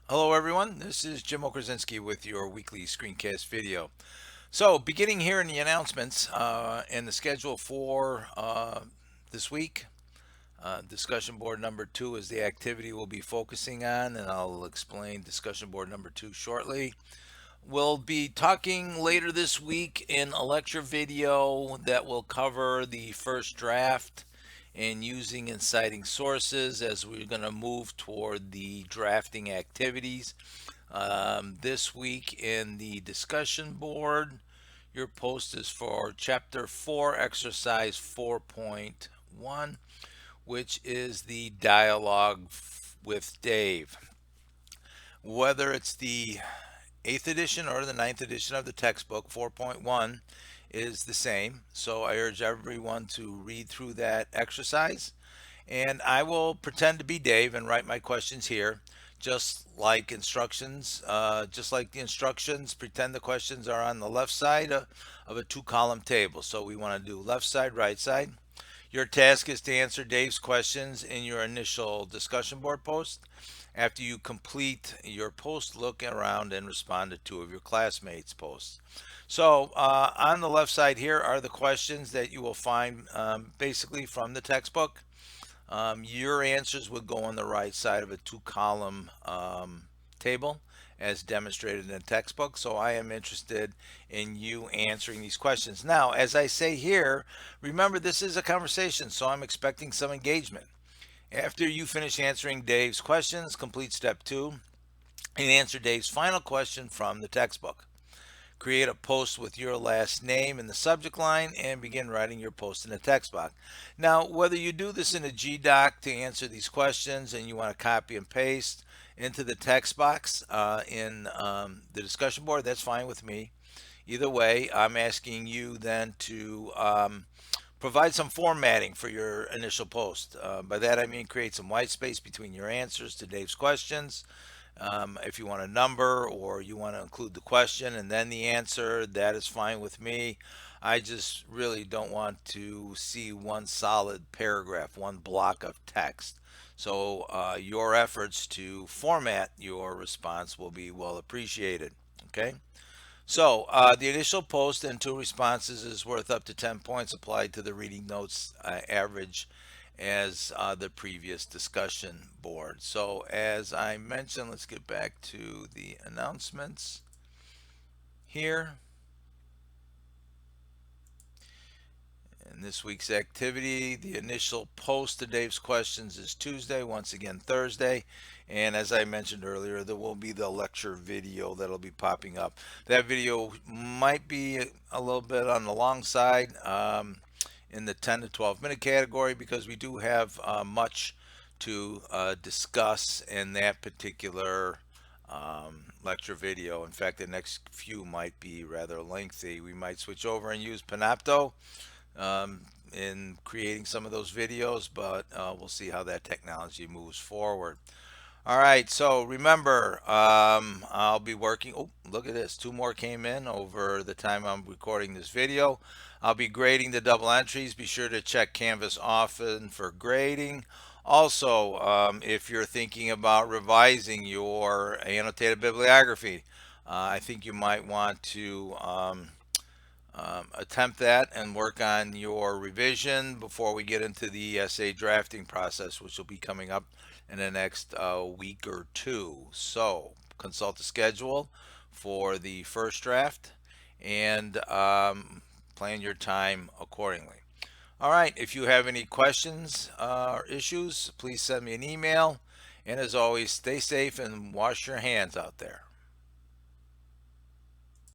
Hello everyone, this is Jim Okerzinski with your weekly screencast video. So beginning here in the announcements and the schedule for this week, discussion board number 2 is the activity we'll be focusing on, and I'll explain discussion board number 2 shortly. We'll be talking later this week in a lecture video that will cover the first draft and using and citing sources as we're going to move toward the drafting activities. This week in the discussion board, your post is for Chapter 4, Exercise 4.1, which is the dialogue with Dave. Whether it's the 8th edition or the ninth edition of the textbook, 4.1 is the same. So I urge everyone to read through that exercise. And I will pretend to be Dave and write my questions here, just like the instructions, pretend the questions are on the left side of a two-column table. So we want to do left side, right side. Your task is to answer Dave's questions in your initial discussion board post. After you complete your post, look around and respond to two of your classmates' posts. So on the left side here are the questions that you will find basically from the textbook. Your answers would go on the right side of a two-column table as demonstrated in the textbook. So I am interested in you answering these questions. Now, as I say here, remember this is a conversation, so I'm expecting some engagement. After you finish answering Dave's questions, complete step 2 and answer Dave's final question from the textbook. Create a post with your last name in the subject line and begin writing your post in the text box. Now, whether you do this in a G-Doc to answer these questions and you want to copy and paste into the text box in the discussion board, that's fine with me. Either way, I'm asking you then to provide some formatting for your initial post. By that I mean create some white space between your answers to Dave's questions. If you want a number or you want to include the question and then the answer, that is fine with me. I just really don't want to see one solid paragraph, one block of text. So your efforts to format your response will be well appreciated. Okay. So the initial post and two responses is worth up to 10 points applied to the reading notes average as the previous discussion board. So as I mentioned, let's get back to the announcements here. In this week's activity, the initial post to Dave's questions is Tuesday, once again Thursday. And as I mentioned earlier, there will be the lecture video that'll be popping up. That video might be a little bit on the long side in the 10 to 12 minute category because we do have much to discuss in that particular lecture video. In fact, the next few might be rather lengthy. We might switch over and use Panopto in creating some of those videos, but we'll see how that technology moves forward. All right, so remember, I'll be working. Oh, look at this. Two more came in over the time I'm recording this video. I'll be grading the double entries. Be sure to check Canvas often for grading. Also, if you're thinking about revising your annotated bibliography, I think you might want to attempt that and work on your revision before we get into the essay drafting process, which will be coming up in the next week or two. So consult the schedule for the first draft and plan your time accordingly. All right, if you have any questions or issues, please send me an email. And as always, stay safe and wash your hands out there.